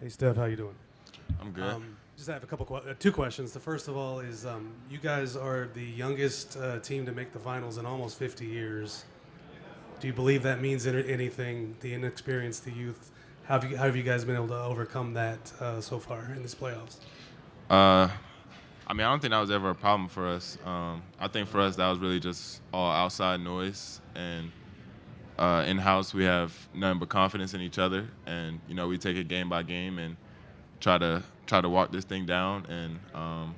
Hey, Steph, how you doing? I'm good. Just have two questions. The first of all is you guys are the youngest team to make the finals in almost 50 years. Do you believe that means anything? The inexperience, the youth. How have you guys been able to overcome that so far in this playoffs? Uh, I mean, I don't think that was ever a problem for us. I think for us that was really just all outside noise, and in-house we have nothing but confidence in each other, and we take it game by game and try to walk this thing down. And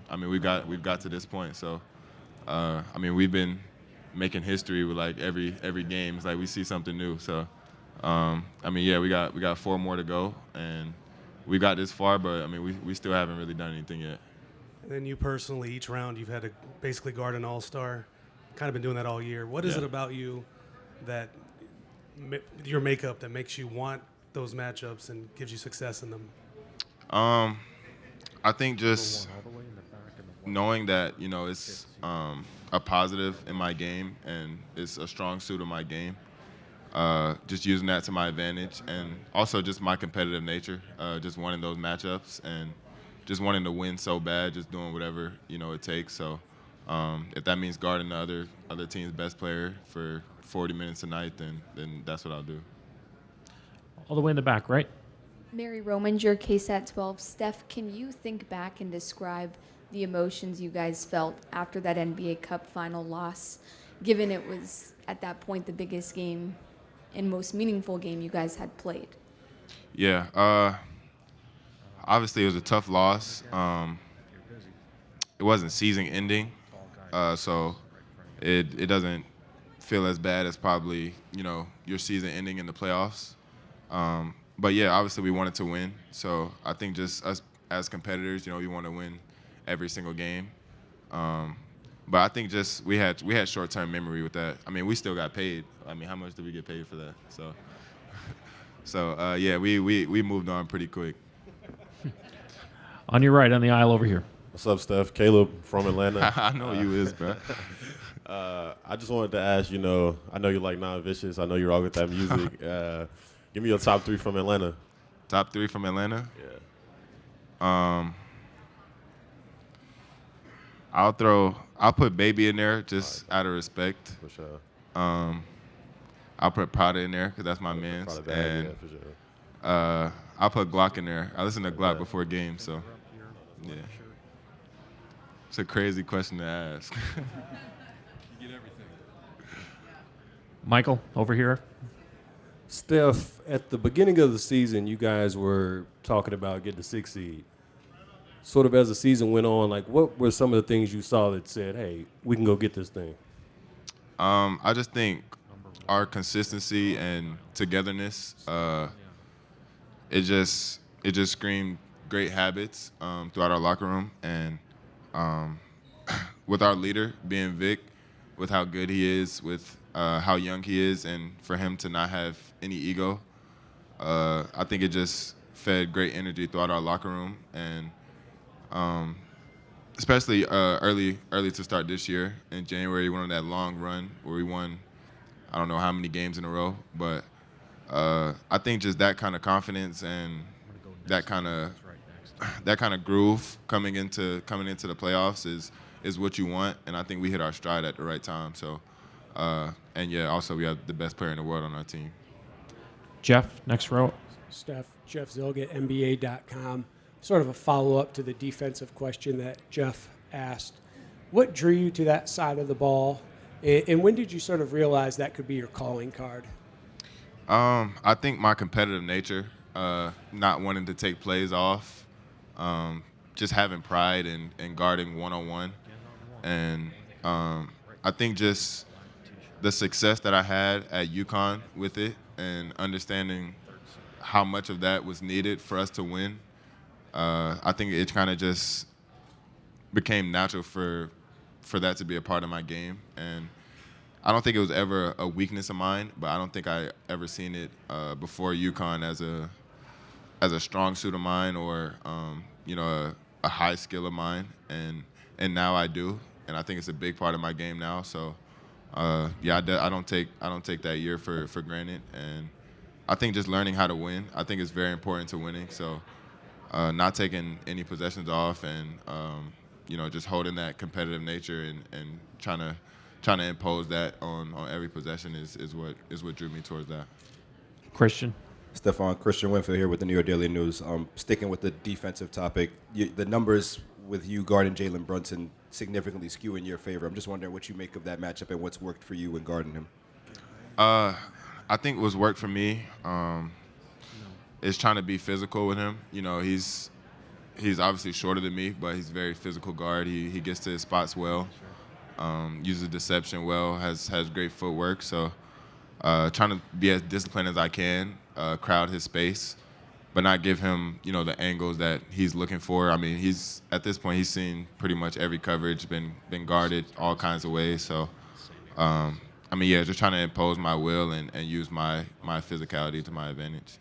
I mean, we've got to this point, so I mean, we've been making history with like every game. It's like we see something new. So I mean, yeah, we got 4 more to go, and we got this far, but I mean, we still haven't really done anything yet. And then you personally, each round you've had to basically guard an all-star. Kind of been doing that all year. What is it about you that your makeup that makes you want those matchups and gives you success in them? I think just knowing that it's a positive in my game and it's a strong suit of my game. Just using that to my advantage, and also just my competitive nature, just wanting those matchups and just wanting to win so bad, just doing whatever it takes. So if that means guarding the other team's best player for 40 minutes a night, then that's what I'll do. All the way in the back, right? Mary Rominger, KSAT 12. Steph, can you think back and describe the emotions you guys felt after that NBA Cup final loss, given it was, at that point, the biggest game and most meaningful game you guys had played? Yeah, obviously it was a tough loss. It wasn't season ending, so it doesn't feel as bad as probably your season ending in the playoffs. But yeah, obviously we wanted to win. So I think just us as competitors, we want to win every single game. But I think just we had short-term memory with that. I mean, we still got paid. I mean, how much did we get paid for that? So yeah, we moved on pretty quick. On your right, on the aisle over here. What's up, Steph? Caleb from Atlanta. I know you is, bro. I just wanted to ask, I know you like Non-Vicious. I know you're all with that music. Give me your top 3 from Atlanta. Top 3 from Atlanta? Yeah. I'll put Baby in there just out of respect. For sure. I'll put Prada in there because that's my man's. And yeah, for sure. I'll put Glock in there. I listen to Glock before games, so yeah. It's a crazy question to ask. You get everything. Michael, over here. Steph, at the beginning of the season, you guys were talking about getting the 6th seed. Sort of as the season went on, like what were some of the things you saw that said, hey, we can go get this thing? I just think our consistency and togetherness, it just screamed great habits throughout our locker room, and with our leader being Vic, with how good he is, with how young he is, and for him to not have any ego, I think it just fed great energy throughout our locker room, and especially early to start this year. In January, we went on that long run where we won I don't know how many games in a row, but I think just that kind of confidence and that kind of groove coming into the playoffs is what you want, and I think we hit our stride at the right time. So, and yeah, also we have the best player in the world on our team. Jeff, next row. Steph, Jeff Zilgett, NBA.com. Sort of a follow-up to the defensive question that Jeff asked. What drew you to that side of the ball, and when did you sort of realize that could be your calling card? I think my competitive nature, not wanting to take plays off, just having pride in guarding one-on-one, and I think just the success that I had at UConn with it and understanding how much of that was needed for us to win. I think it kind of just became natural for that to be a part of my game, and I don't think it was ever a weakness of mine, but I don't think I ever seen it before UConn as a strong suit of mine or a high skill of mine, and now I do, and I think it's a big part of my game now. So yeah, I don't take that year for granted, and I think just learning how to win, I think is very important to winning. So not taking any possessions off and just holding that competitive nature and trying to impose that on every possession is what drew me towards that. Christian. Stephon, Christian Winfield here with the New York Daily News. Sticking with the defensive topic, the numbers with you guarding Jalen Brunson significantly skew in your favor. I'm just wondering what you make of that matchup and what's worked for you when guarding him. I think what's worked for me is trying to be physical with him. He's obviously shorter than me, but he's a very physical guard. He gets to his spots well, uses deception well, has great footwork. So trying to be as disciplined as I can, crowd his space, but not give him, the angles that he's looking for. I mean, at this point, he's seen pretty much every coverage, been guarded all kinds of ways. So, just trying to impose my will and use my physicality to my advantage.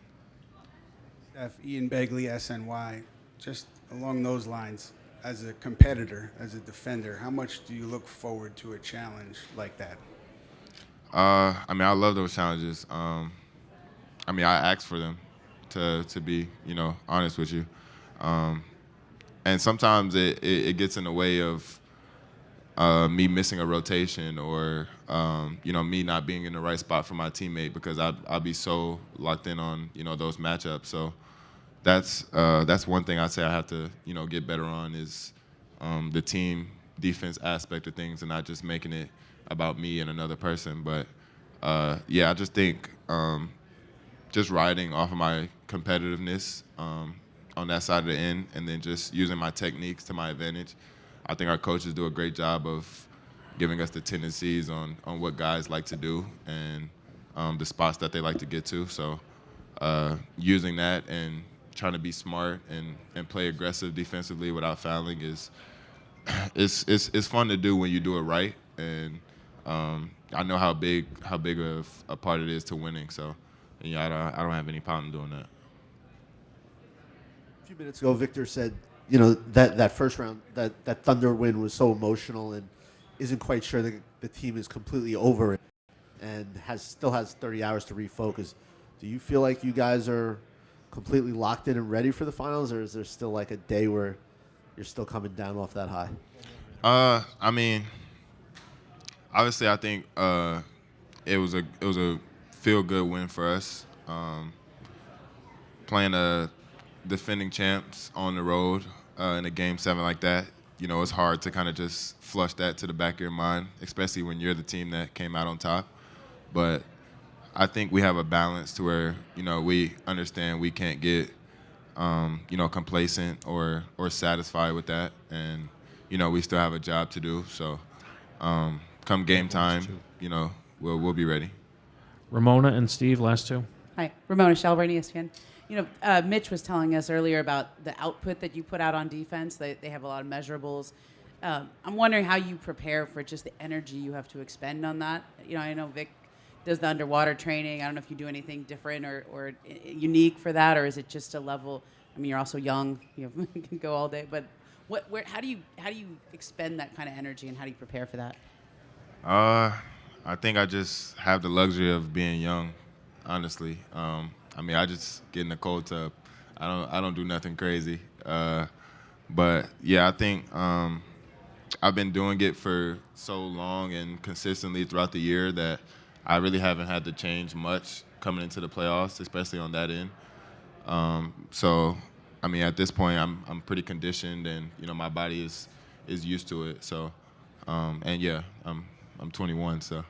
Ian Begley, SNY. Just along those lines, as a competitor, as a defender, how much do you look forward to a challenge like that? I love those challenges. I ask for them to be, honest with you. And sometimes it gets in the way of me missing a rotation or, me not being in the right spot for my teammate because I'll be so locked in on, those matchups. So that's one thing I say I have to, get better on is the team defense aspect of things and not just making it about me and another person. But, I just think just riding off of my competitiveness on that side of the end and then just using my techniques to my advantage. I think our coaches do a great job of giving us the tendencies on what guys like to do and the spots that they like to get to. So using that and trying to be smart and play aggressive defensively without fouling is fun to do when you do it right. And I know how big of a part it is to winning. So I don't have any problem doing that. A few minutes ago, Victor said, that first round, that Thunder win was so emotional and isn't quite sure that the team is completely over it and still has 30 hours to refocus. Do you feel like you guys are completely locked in and ready for the finals, or is there still like a day where you're still coming down off that high? Obviously, I think it was a feel-good win for us. Playing a defending champs on the road in a Game 7 like that, it's hard to kind of just flush that to the back of your mind, especially when you're the team that came out on top. But I think we have a balance to where, we understand we can't get, complacent or satisfied with that. And, we still have a job to do. So come game time, we'll be ready. Ramona and Steve, last two. Hi, Ramona Shelburne, ESPN. Mitch was telling us earlier about the output that you put out on defense. They have a lot of measurables. I'm wondering how you prepare for just the energy you have to expend on that. I know Vic does the underwater training. I don't know if you do anything different or unique for that, or is it just a level? You're also young. You can go all day. But how do you expend that kind of energy, and how do you prepare for that? I think I just have the luxury of being young, honestly. I just get in the cold tub. I don't do nothing crazy. But yeah, I think I've been doing it for so long and consistently throughout the year that I really haven't had to change much coming into the playoffs, especially on that end. At this point, I'm pretty conditioned, and my body is used to it. So, I'm 21, so.